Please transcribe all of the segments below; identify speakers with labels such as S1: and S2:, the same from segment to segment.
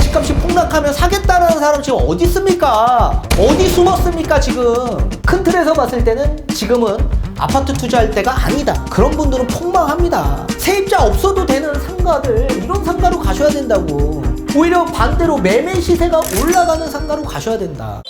S1: 집값이 폭락하면 사겠다라는 사람 지금 어디 있습니까? 어디 숨었습니까 지금? 큰 틀에서 봤을 때는 지금은 아파트 투자할 때가 아니다. 그런 분들은 폭망합니다. 세입자 없어도 되는 상가들, 이런 상가로 가셔야 된다고. 오히려 반대로 매매 시세가 올라가는 상가로 가셔야 된다.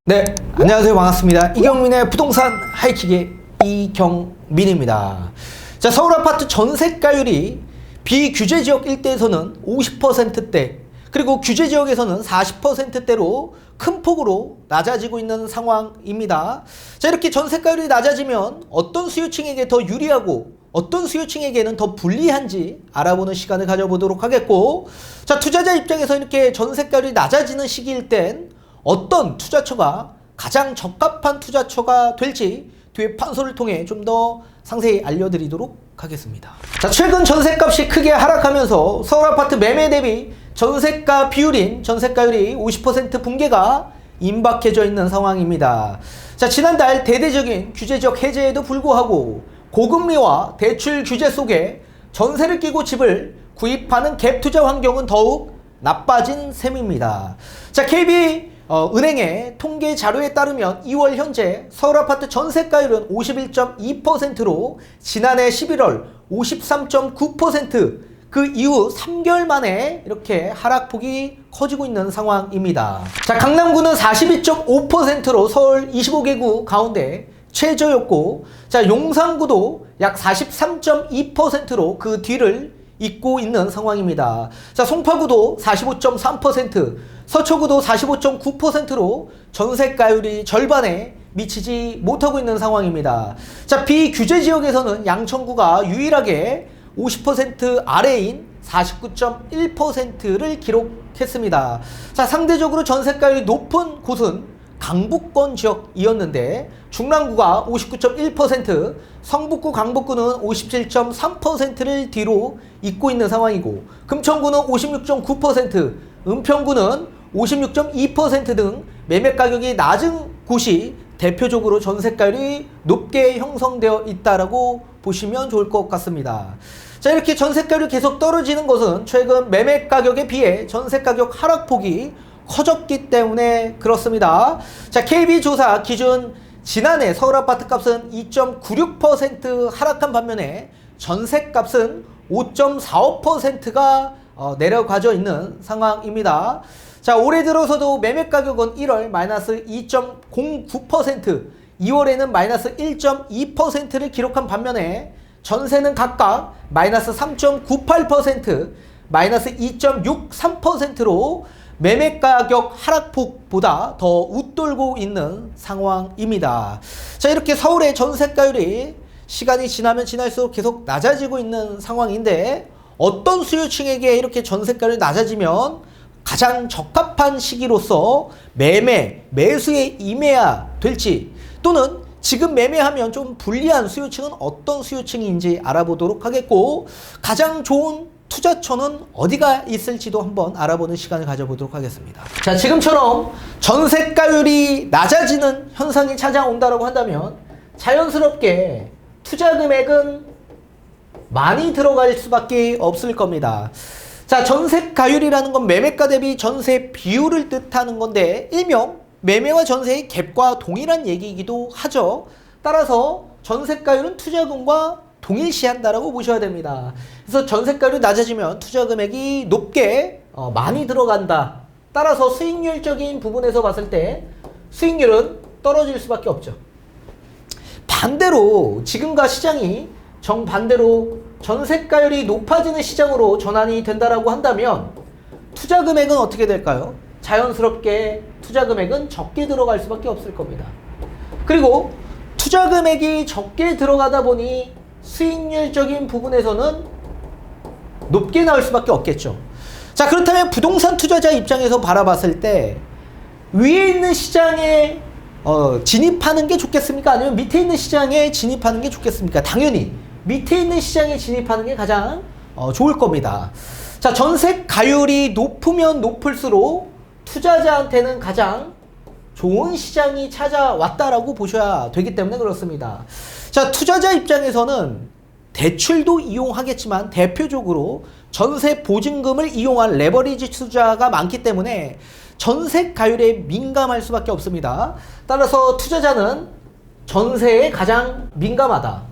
S1: 네, 안녕하세요. 반갑습니다. 이경민의 부동산 하이킥의 이경민입니다. 자, 서울 아파트 전세가율이 비규제 지역 일대에서는 50%대, 그리고 규제 지역에서는 40%대로 큰 폭으로 낮아지고 있는 상황입니다. 자, 이렇게 전세가율이 낮아지면 어떤 수요층에게 더 유리하고 어떤 수요층에게는 더 불리한지 알아보는 시간을 가져보도록 하겠고, 자, 투자자 입장에서 이렇게 전세가율이 낮아지는 시기일 땐 어떤 투자처가 가장 적합한 투자처가 될지 뒤에 판서를 통해 좀 더 상세히 알려드리도록 하겠습니다. 자, 최근 전세값이 크게 하락하면서 서울 아파트 매매 대비 전세가 비율인 전세가율이 50% 붕괴가 임박해져 있는 상황입니다. 자, 지난달 대대적인 규제적 해제에도 불구하고 고금리와 대출 규제 속에 전세를 끼고 집을 구입하는 갭 투자 환경은 더욱 나빠진 셈입니다. 자, KB 은행의 통계 자료에 따르면 2월 현재 서울 아파트 전세가율은 51.2%로 지난해 11월 53.9%, 그 이후 3개월 만에 이렇게 하락폭이 커지고 있는 상황입니다. 자, 강남구는 42.5%로 서울 25개구 가운데 최저였고, 자, 용산구도 약 43.2%로 그 뒤를 잇고 있는 상황입니다. 자, 송파구도 45.3%, 서초구도 45.9%로 전세가율이 절반에 미치지 못하고 있는 상황입니다. 자, 비규제 지역에서는 양천구가 유일하게 50% 아래인 49.1%를 기록했습니다. 자, 상대적으로 전세가율이 높은 곳은 강북권 지역이었는데 중랑구가 59.1%, 성북구, 강북구는 57.3%를 뒤로 잇고 있는 상황이고, 금천구는 56.9%, 은평구는 56.2% 등 매매 가격이 낮은 곳이 대표적으로 전세가율이 높게 형성되어 있다라고 보시면 좋을 것 같습니다. 자, 이렇게 전세가율이 계속 떨어지는 것은 최근 매매 가격에 비해 전세가격 하락폭이 커졌기 때문에 그렇습니다. 자, KB조사 기준 지난해 서울 아파트 값은 2.96% 하락한 반면에 전세값은 5.45%가 내려가져 있는 상황입니다. 자, 올해 들어서도 매매 가격은 1월 마이너스 2.09%, 2월에는 마이너스 1.2%를 기록한 반면에 전세는 각각 마이너스 3.98%, 마이너스 2.63%로 매매 가격 하락폭보다 더 웃돌고 있는 상황입니다. 자, 이렇게 서울의 전세가율이 시간이 지나면 지날수록 계속 낮아지고 있는 상황인데, 어떤 수요층에게 이렇게 전세가율이 낮아지면 가장 적합한 시기로서 매수에 임해야 될지, 또는 지금 매매하면 좀 불리한 수요층은 어떤 수요층인지 알아보도록 하겠고, 가장 좋은 투자처는 어디가 있을지도 한번 알아보는 시간을 가져보도록 하겠습니다. 자, 지금처럼 전세가율이 낮아지는 현상이 찾아온다고 한다면 자연스럽게 투자 금액은 많이 들어갈 수밖에 없을 겁니다. 자, 전세가율이라는 건 매매가 대비 전세 비율을 뜻하는 건데, 일명 매매와 전세의 갭과 동일한 얘기이기도 하죠. 따라서 전세가율은 투자금과 동일시한다라고 보셔야 됩니다. 그래서 전세가율이 낮아지면 투자 금액이 높게 많이 들어간다. 따라서 수익률적인 부분에서 봤을 때 수익률은 떨어질 수밖에 없죠. 반대로 지금과 시장이 정반대로 전세가율이 높아지는 시장으로 전환이 된다라고 한다면 투자 금액은 어떻게 될까요? 자연스럽게 투자 금액은 적게 들어갈 수밖에 없을 겁니다. 그리고 투자 금액이 적게 들어가다 보니 수익률적인 부분에서는 높게 나올 수밖에 없겠죠. 자, 그렇다면 부동산 투자자 입장에서 바라봤을 때 위에 있는 시장에 진입하는 게 좋겠습니까? 아니면 밑에 있는 시장에 진입하는 게 좋겠습니까? 당연히 밑에 있는 시장에 진입하는 게 가장 좋을 겁니다. 자, 전세가율이 높으면 높을수록 투자자한테는 가장 좋은 시장이 찾아왔다라고 보셔야 되기 때문에 그렇습니다. 자, 투자자 입장에서는 대출도 이용하겠지만 대표적으로 전세 보증금을 이용한 레버리지 투자가 많기 때문에 전세 가율에 민감할 수밖에 없습니다. 따라서 투자자는 전세에 가장 민감하다.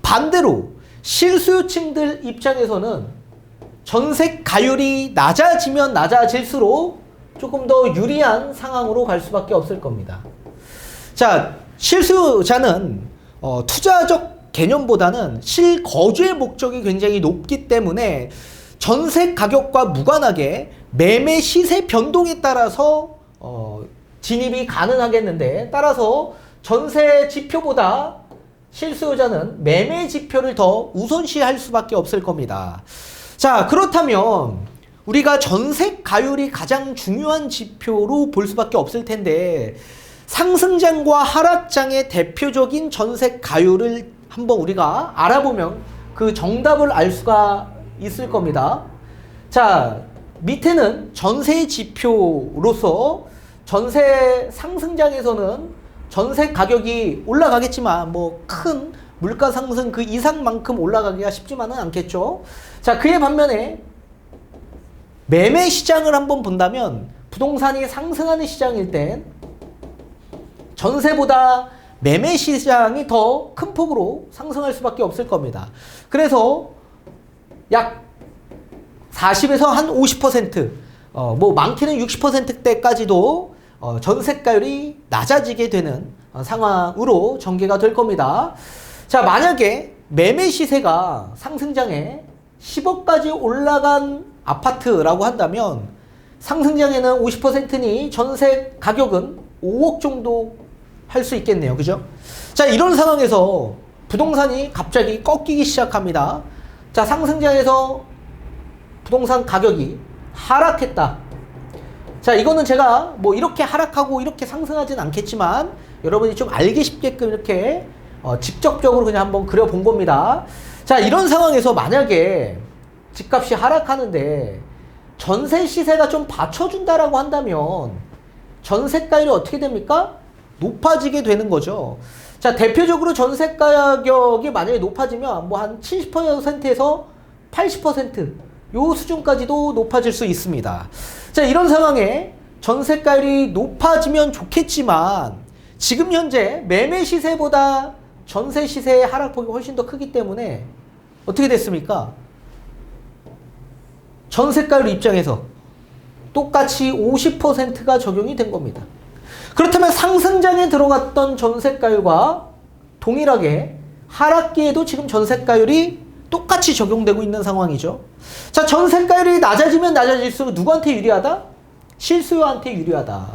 S1: 반대로 실수요층들 입장에서는 전세 가율이 낮아지면 낮아질수록 조금 더 유리한 상황으로 갈 수밖에 없을 겁니다. 자, 실수요자는 투자적 개념보다는 실거주의 목적이 굉장히 높기 때문에 전세 가격과 무관하게 매매 시세 변동에 따라서 진입이 가능하겠는데, 따라서 전세 지표보다 실수요자는 매매 지표를 더 우선시할 수밖에 없을 겁니다. 자, 그렇다면 우리가 전세 가율이 가장 중요한 지표로 볼 수밖에 없을 텐데, 상승장과 하락장의 대표적인 전세 가율을 한번 우리가 알아보면 그 정답을 알 수가 있을 겁니다. 자, 밑에는 전세 지표로서 전세 상승장에서는 전세 가격이 올라가겠지만 뭐 큰 물가 상승 그 이상만큼 올라가기가 쉽지만은 않겠죠. 자, 그에 반면에 매매 시장을 한번 본다면 부동산이 상승하는 시장일 땐 전세보다 매매 시장이 더 큰 폭으로 상승할 수밖에 없을 겁니다. 그래서 약 40에서 한 50%, 뭐 많게는 60%대까지도 전세가율이 낮아지게 되는 상황으로 전개가 될 겁니다. 자, 만약에 매매 시세가 상승장에 10억까지 올라간 아파트라고 한다면 상승장에는 50%니 전세 가격은 5억 정도 할 수 있겠네요. 그죠? 자, 이런 상황에서 부동산이 갑자기 꺾이기 시작합니다. 자, 상승장에서 부동산 가격이 하락했다. 자, 이거는 제가 뭐 이렇게 하락하고 이렇게 상승하진 않겠지만 여러분이 좀 알기 쉽게끔 이렇게 직접적으로 그냥 한번 그려본 겁니다. 자, 이런 상황에서 만약에 집값이 하락하는데 전세 시세가 좀 받쳐준다라고 한다면 전세가율이 어떻게 됩니까? 높아지게 되는 거죠. 자, 대표적으로 전세 가격이 만약에 높아지면 뭐 한 70%에서 80% 요 수준까지도 높아질 수 있습니다. 자, 이런 상황에 전세가율이 높아지면 좋겠지만 지금 현재 매매 시세보다 전세 시세의 하락폭이 훨씬 더 크기 때문에 어떻게 됐습니까? 전세가율 입장에서 똑같이 50%가 적용이 된 겁니다. 그렇다면 상승장에 들어갔던 전세가율과 동일하게 하락기에도 지금 전세가율이 똑같이 적용되고 있는 상황이죠. 자, 전세가율이 낮아지면 낮아질수록 누구한테 유리하다? 실수요한테 유리하다.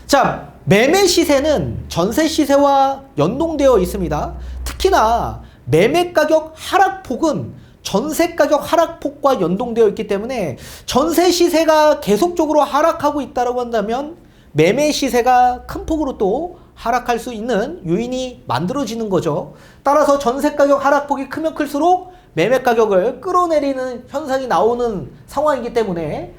S1: 자, 매매 시세는 전세 시세와 연동되어 있습니다. 특히나 매매 가격 하락폭은 전세 가격 하락폭과 연동되어 있기 때문에 전세 시세가 계속적으로 하락하고 있다고 한다면 매매 시세가 큰 폭으로 또 하락할 수 있는 요인이 만들어지는 거죠. 따라서 전세 가격 하락폭이 크면 클수록 매매 가격을 끌어내리는 현상이 나오는 상황이기 때문에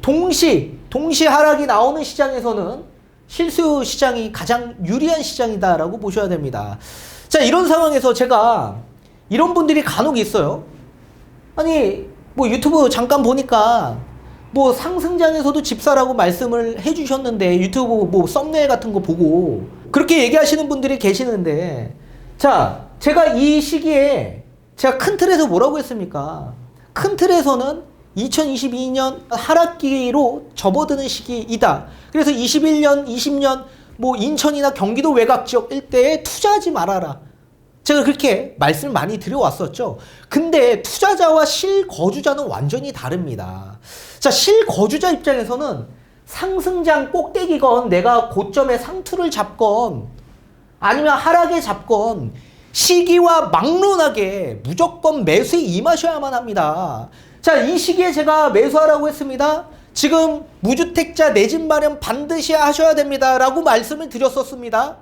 S1: 동시 하락이 나오는 시장에서는 실수요 시장이 가장 유리한 시장이다라고 보셔야 됩니다. 자, 이런 상황에서 제가 이런 분들이 간혹 있어요. 아니, 뭐 유튜브 잠깐 보니까 뭐 상승장에서도 집사라고 말씀을 해주셨는데 유튜브 뭐 썸네일 같은 거 보고 그렇게 얘기하시는 분들이 계시는데, 자, 제가 이 시기에 제가 큰 틀에서 뭐라고 했습니까? 큰 틀에서는 2022년 하락기로 접어드는 시기이다. 그래서 21년, 20년 뭐 인천이나 경기도 외곽 지역 일대에 투자하지 말아라. 제가 그렇게 말씀을 많이 드려왔었죠. 근데 투자자와 실거주자는 완전히 다릅니다. 자, 실거주자 입장에서는 상승장 꼭대기건 내가 고점에 상투를 잡건 아니면 하락에 잡건 시기와 막론하게 무조건 매수에 임하셔야만 합니다. 자, 이 시기에 제가 매수하라고 했습니다. 지금 무주택자 내 집 마련 반드시 하셔야 됩니다 라고 말씀을 드렸었습니다.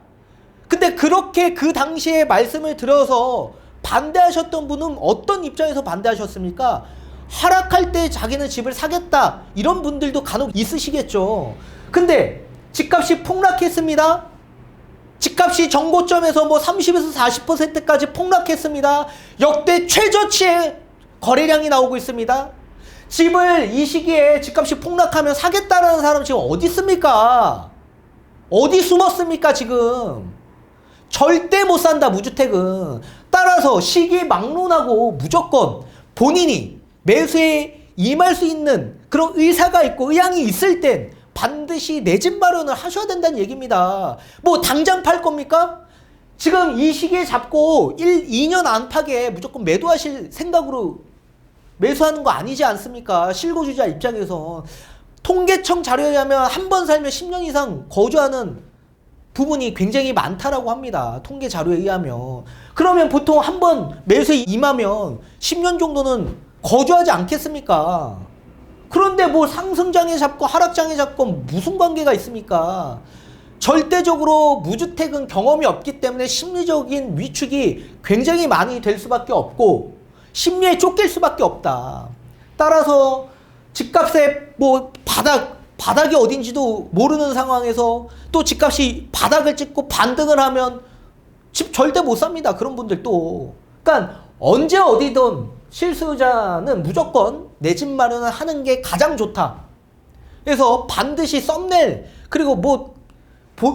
S1: 근데 그렇게 그 당시에 말씀을 드려서 반대하셨던 분은 어떤 입장에서 반대하셨습니까? 하락할 때 자기는 집을 사겠다 이런 분들도 간혹 있으시겠죠. 근데 집값이 폭락했습니다. 집값이 정고점에서 뭐 30에서 40%까지 폭락했습니다. 역대 최저치의 거래량이 나오고 있습니다. 집을 이 시기에 집값이 폭락하면 사겠다라는 사람 지금 어디 있습니까? 어디 숨었습니까 지금? 절대 못 산다 무주택은. 따라서 시기 막론하고 무조건 본인이 매수에 임할 수 있는 그런 의사가 있고 의향이 있을 땐 반드시 내 집 마련을 하셔야 된다는 얘기입니다. 뭐 당장 팔 겁니까? 지금 이 시기에 잡고 2년 안팎에 무조건 매도하실 생각으로 매수하는 거 아니지 않습니까? 실거주자 입장에서. 통계청 자료에 의하면 한 번 살면 10년 이상 거주하는 부분이 굉장히 많다라고 합니다. 통계 자료에 의하면. 그러면 보통 한 번 매수에 임하면 10년 정도는 거주하지 않겠습니까? 그런데 뭐 상승장에 잡고 하락장에 잡고 무슨 관계가 있습니까? 절대적으로 무주택은 경험이 없기 때문에 심리적인 위축이 굉장히 많이 될 수밖에 없고 심리에 쫓길 수밖에 없다. 따라서 집값의 뭐 바닥이 어딘지도 모르는 상황에서 또 집값이 바닥을 찍고 반등을 하면 집 절대 못 삽니다. 그런 분들도. 그러니까 언제 어디든 실수요자는 무조건 내 집 마련을 하는 게 가장 좋다. 그래서 반드시 썸네일 그리고 뭐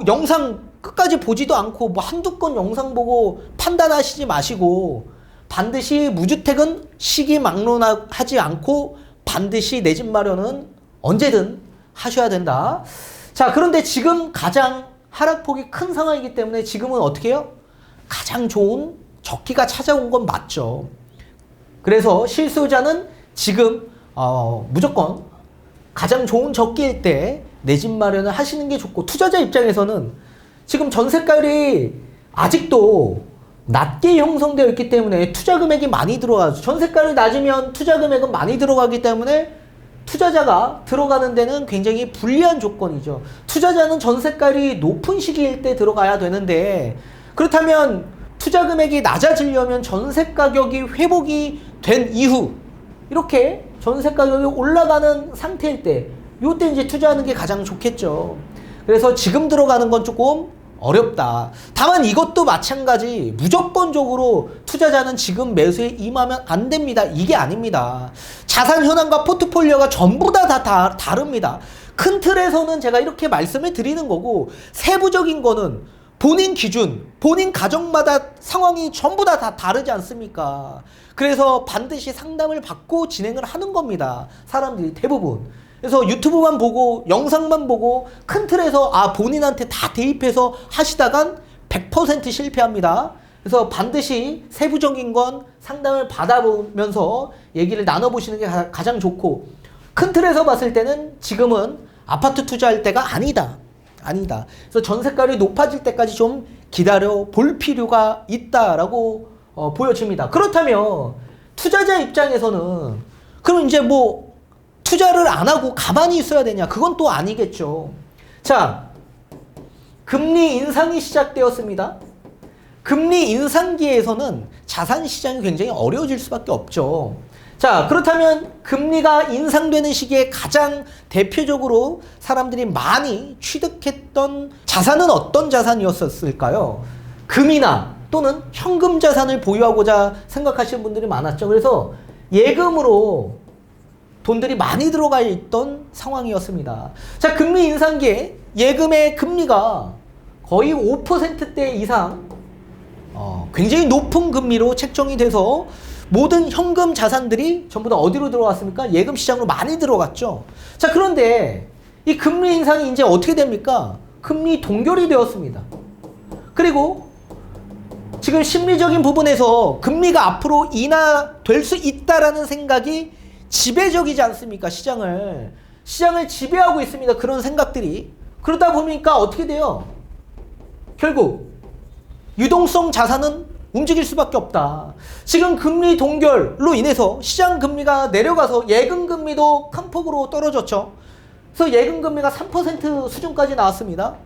S1: 영상 끝까지 보지도 않고 뭐 한두 건 영상 보고 판단하시지 마시고 반드시 무주택은 시기 막론하지 않고 반드시 내 집 마련은 언제든 하셔야 된다. 자, 그런데 지금 가장 하락폭이 큰 상황이기 때문에 지금은 어떻게 해요? 가장 좋은 적기가 찾아온 건 맞죠. 그래서 실수요자는 지금 무조건 가장 좋은 적기일 때 내 집 마련을 하시는 게 좋고, 투자자 입장에서는 지금 전세가율이 아직도 낮게 형성되어 있기 때문에 투자 금액이 많이 들어가죠. 전세가율이 낮으면 투자 금액은 많이 들어가기 때문에 투자자가 들어가는 데는 굉장히 불리한 조건이죠. 투자자는 전세가율이 높은 시기일 때 들어가야 되는데, 그렇다면 투자 금액이 낮아지려면 전세 가격이 회복이 된 이후 이렇게 전세 가격이 올라가는 상태일 때, 요때 이제 투자하는 게 가장 좋겠죠. 그래서 지금 들어가는 건 조금 어렵다. 다만 이것도 마찬가지 무조건적으로 투자자는 지금 매수에 임하면 안 됩니다. 이게 아닙니다. 자산 현황과 포트폴리오가 전부 다 다릅니다. 큰 틀에서는 제가 이렇게 말씀을 드리는 거고, 세부적인 거는 본인 기준, 본인 가정마다 상황이 전부 다 다르지 않습니까? 그래서 반드시 상담을 받고 진행을 하는 겁니다. 사람들이 대부분. 그래서 유튜브만 보고 영상만 보고 큰 틀에서 본인한테 다 대입해서 하시다간 100% 실패합니다. 그래서 반드시 세부적인 건 상담을 받아보면서 얘기를 나눠보시는 게 가장 좋고, 큰 틀에서 봤을 때는 지금은 아파트 투자할 때가 아니다. 그래서 전세가율이 높아질 때까지 좀 기다려 볼 필요가 있다라고 보여집니다. 그렇다면 투자자 입장에서는 그럼 이제 뭐 투자를 안 하고 가만히 있어야 되냐? 그건 또 아니겠죠. 자, 금리 인상이 시작되었습니다. 금리 인상기에서는 자산 시장이 굉장히 어려워질 수밖에 없죠. 자, 그렇다면 금리가 인상되는 시기에 가장 대표적으로 사람들이 많이 취득했던 자산은 어떤 자산이었을까요? 금이나 또는 현금 자산을 보유하고자 생각하시는 분들이 많았죠. 그래서 예금으로 돈들이 많이 들어가 있던 상황이었습니다. 자, 금리 인상기에 예금의 금리가 거의 5%대 이상 굉장히 높은 금리로 책정이 돼서 모든 현금 자산들이 전부 다 어디로 들어갔습니까? 예금 시장으로 많이 들어갔죠. 자, 그런데 이 금리 인상이 이제 어떻게 됩니까? 금리 동결이 되었습니다. 그리고 지금 심리적인 부분에서 금리가 앞으로 인하될 수 있다라는 생각이 지배적이지 않습니까? 시장을 지배하고 있습니다. 그런 생각들이. 그러다 보니까 어떻게 돼요? 결국 유동성 자산은 움직일 수밖에 없다. 지금 금리 동결로 인해서 시장 금리가 내려가서 예금 금리도 큰 폭으로 떨어졌죠. 그래서 예금 금리가 3% 수준까지 나왔습니다.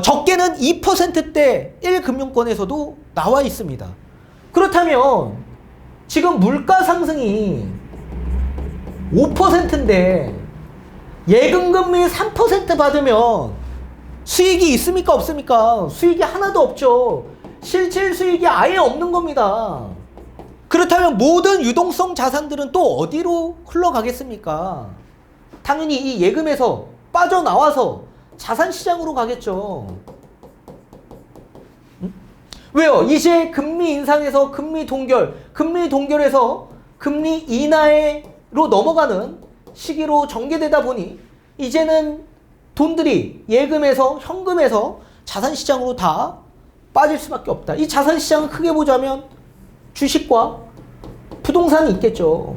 S1: 적게는 2%대 1금융권에서도 나와 있습니다. 그렇다면 지금 물가 상승이 5%인데 예금 금리 3% 받으면 수익이 있습니까? 없습니까? 수익이 하나도 없죠. 실질 수익이 아예 없는 겁니다. 그렇다면 모든 유동성 자산들은 또 어디로 흘러가겠습니까? 당연히 이 예금에서 빠져나와서 자산시장으로 가겠죠. 왜요? 이제 금리 인상에서 금리 동결에서 금리 인하로 넘어가는 시기로 전개되다 보니 이제는 돈들이 예금에서 현금에서 자산시장으로 다 빠질 수밖에 없다. 이 자산시장을 크게 보자면 주식과 부동산이 있겠죠.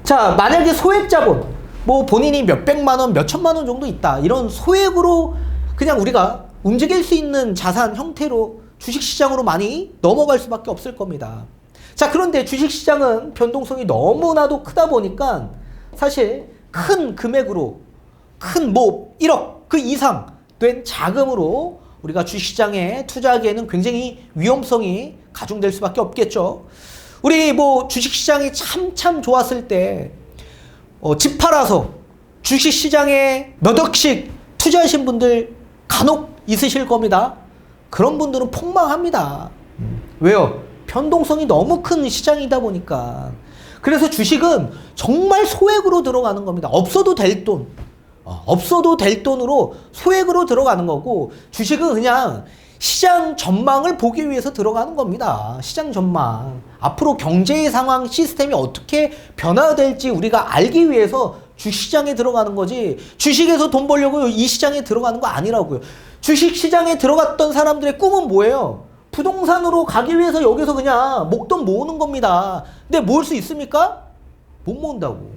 S1: 자, 만약에 소액자본, 뭐 본인이 몇백만 원, 몇천만 원 정도 있다. 이런 소액으로 그냥 우리가 움직일 수 있는 자산 형태로 주식시장으로 많이 넘어갈 수밖에 없을 겁니다. 자, 그런데 주식시장은 변동성이 너무나도 크다 보니까 사실 큰 금액으로 큰 뭐 1억 그 이상 된 자금으로 우리가 주식시장에 투자하기에는 굉장히 위험성이 가중될 수밖에 없겠죠. 우리 뭐 주식시장이 참 좋았을 때 집 팔아서 주식시장에 몇 억씩 투자하신 분들 간혹 있으실 겁니다. 그런 분들은 폭망합니다. 왜요? 변동성이 너무 큰 시장이다 보니까. 그래서 주식은 정말 소액으로 들어가는 겁니다. 없어도 될 돈. 없어도 될 돈으로 소액으로 들어가는 거고, 주식은 그냥 시장 전망을 보기 위해서 들어가는 겁니다. 시장 전망. 앞으로 경제의 상황, 시스템이 어떻게 변화될지 우리가 알기 위해서 주식시장에 들어가는 거지, 주식에서 돈 벌려고 이 시장에 들어가는 거 아니라고요. 주식시장에 들어갔던 사람들의 꿈은 뭐예요? 부동산으로 가기 위해서 여기서 그냥 목돈 모으는 겁니다. 근데 모을 수 있습니까? 못 모은다고.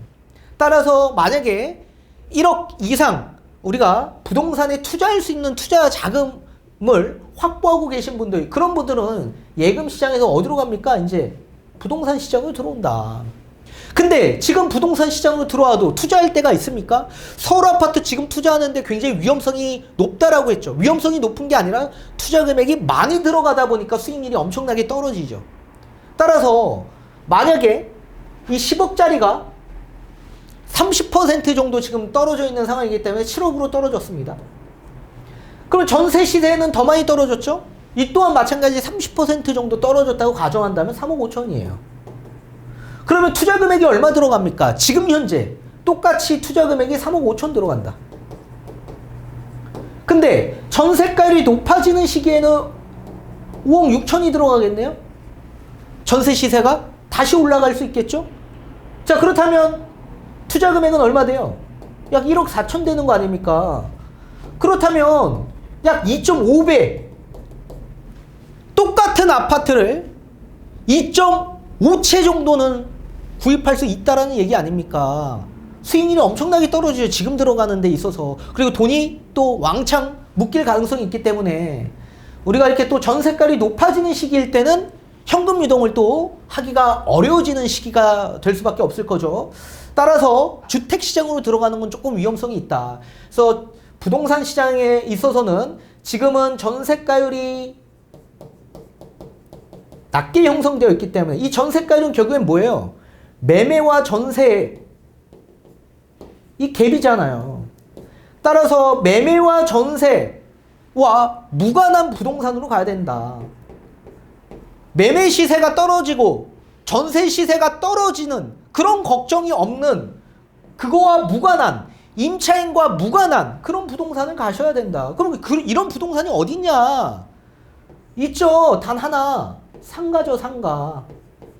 S1: 따라서 만약에 1억 이상 우리가 부동산에 투자할 수 있는 투자 자금을 확보하고 계신 분들, 그런 분들은 예금 시장에서 어디로 갑니까? 이제 부동산 시장으로 들어온다. 근데 지금 부동산 시장으로 들어와도 투자할 때가 있습니까? 서울 아파트 지금 투자하는데 굉장히 위험성이 높다라고 했죠. 위험성이 높은 게 아니라 투자 금액이 많이 들어가다 보니까 수익률이 엄청나게 떨어지죠. 따라서 만약에 이 10억짜리가 30% 정도 지금 떨어져 있는 상황이기 때문에 7억으로 떨어졌습니다. 그럼 전세 시세는 더 많이 떨어졌죠? 이 또한 마찬가지 30% 정도 떨어졌다고 가정한다면 3억 5천이에요. 그러면 투자 금액이 얼마 들어갑니까? 지금 현재 똑같이 투자 금액이 3억 5천 들어간다. 근데 전세가율이 높아지는 시기에는 5억 6천이 들어가겠네요? 전세 시세가 다시 올라갈 수 있겠죠? 자, 그렇다면 투자 금액은 얼마 돼요? 약 1억 4천 되는 거 아닙니까? 그렇다면 약 2.5배 똑같은 아파트를 2.5채 정도는 구입할 수 있다라는 얘기 아닙니까? 수익률이 엄청나게 떨어지죠. 지금 들어가는 데 있어서. 그리고 돈이 또 왕창 묶일 가능성이 있기 때문에 우리가 이렇게 또 전세가율이 높아지는 시기일 때는 현금 유동을 또 하기가 어려워지는 시기가 될 수밖에 없을 거죠. 따라서 주택시장으로 들어가는 건 조금 위험성이 있다. 그래서 부동산 시장에 있어서는 지금은 전세가율이 낮게 형성되어 있기 때문에, 이 전세가율은 결국엔 뭐예요? 매매와 전세, 이 갭이잖아요. 따라서 매매와 전세와 무관한 부동산으로 가야 된다. 매매 시세가 떨어지고 전세 시세가 떨어지는 그런 걱정이 없는, 그거와 무관한, 임차인과 무관한 그런 부동산을 가셔야 된다. 그럼 이런 부동산이 어딨냐? 있죠. 단 하나. 상가죠, 상가.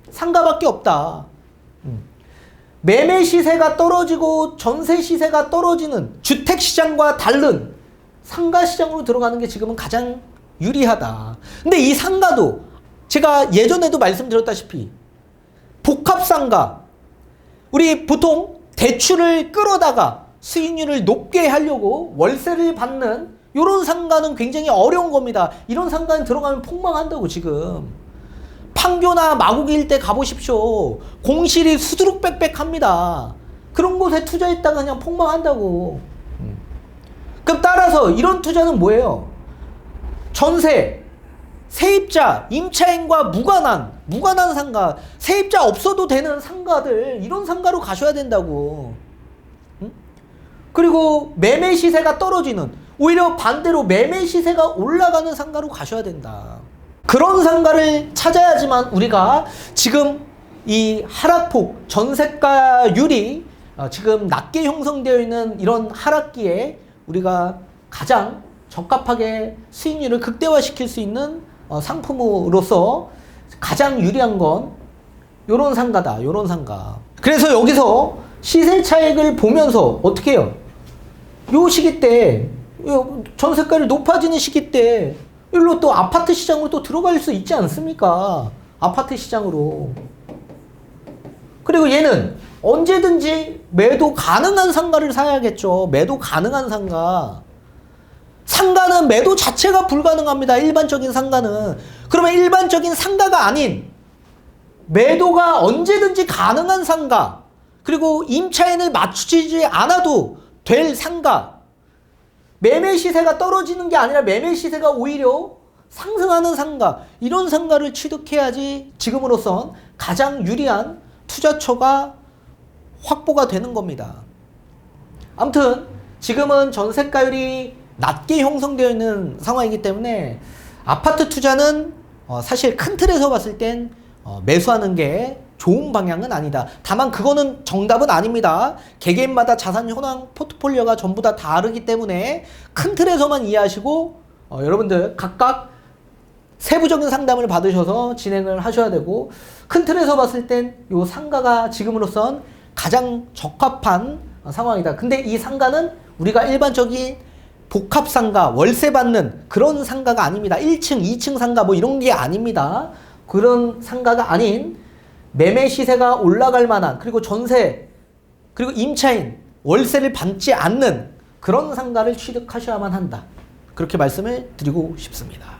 S1: 상가밖에 없다. 매매 시세가 떨어지고 전세 시세가 떨어지는 주택시장과 다른 상가시장으로 들어가는 게 지금은 가장 유리하다. 근데 이 상가도 제가 예전에도 말씀드렸다시피 복합상가, 우리 보통 대출을 끌어다가 수익률을 높게 하려고 월세를 받는 이런 상가는 굉장히 어려운 겁니다. 이런 상가는 들어가면 폭망한다고. 지금 판교나 마곡 일대 가보십시오. 공실이 수두룩빽빽합니다. 그런 곳에 투자했다가 그냥 폭망한다고. 그럼 따라서 이런 투자는 뭐예요? 전세, 세입자, 임차인과 무관한 상가, 세입자 없어도 되는 상가들, 이런 상가로 가셔야 된다고. 그리고 매매 시세가 떨어지는, 오히려 반대로 매매 시세가 올라가는 상가로 가셔야 된다. 그런 상가를 찾아야지만 우리가 지금 이 하락폭, 전세가율이 지금 낮게 형성되어 있는 이런 하락기에 우리가 가장 적합하게 수익률을 극대화시킬 수 있는 상품으로서 가장 유리한 건 요런 상가다. 요런 상가. 그래서 여기서 시세 차익을 보면서 어떻게 해요? 요 시기 때, 전세가율이 높아지는 시기 때 일로 또 아파트 시장으로 또 들어갈 수 있지 않습니까? 아파트 시장으로. 그리고 얘는 언제든지 매도 가능한 상가를 사야겠죠. 매도 가능한 상가. 상가는 매도 자체가 불가능합니다. 일반적인 상가는. 그러면 일반적인 상가가 아닌 매도가 언제든지 가능한 상가, 그리고 임차인을 맞추지 않아도 될 상가, 매매 시세가 떨어지는 게 아니라 매매 시세가 오히려 상승하는 상가, 이런 상가를 취득해야지 지금으로선 가장 유리한 투자처가 확보가 되는 겁니다. 아무튼 지금은 전세가율이 낮게 형성되어 있는 상황이기 때문에 아파트 투자는 사실 큰 틀에서 봤을 땐 매수하는 게 좋은 방향은 아니다. 다만 그거는 정답은 아닙니다. 개개인마다 자산 현황 포트폴리오가 전부 다 다르기 때문에 큰 틀에서만 이해하시고 여러분들 각각 세부적인 상담을 받으셔서 진행을 하셔야 되고, 큰 틀에서 봤을 땐 요 상가가 지금으로선 가장 적합한 상황이다. 근데 이 상가는 우리가 일반적인 복합 상가, 월세 받는 그런 상가가 아닙니다. 1층, 2층 상가 뭐 이런 게 아닙니다. 그런 상가가 아닌 매매 시세가 올라갈 만한, 그리고 전세, 그리고 임차인, 월세를 받지 않는 그런 상가를 취득하셔야만 한다. 그렇게 말씀을 드리고 싶습니다.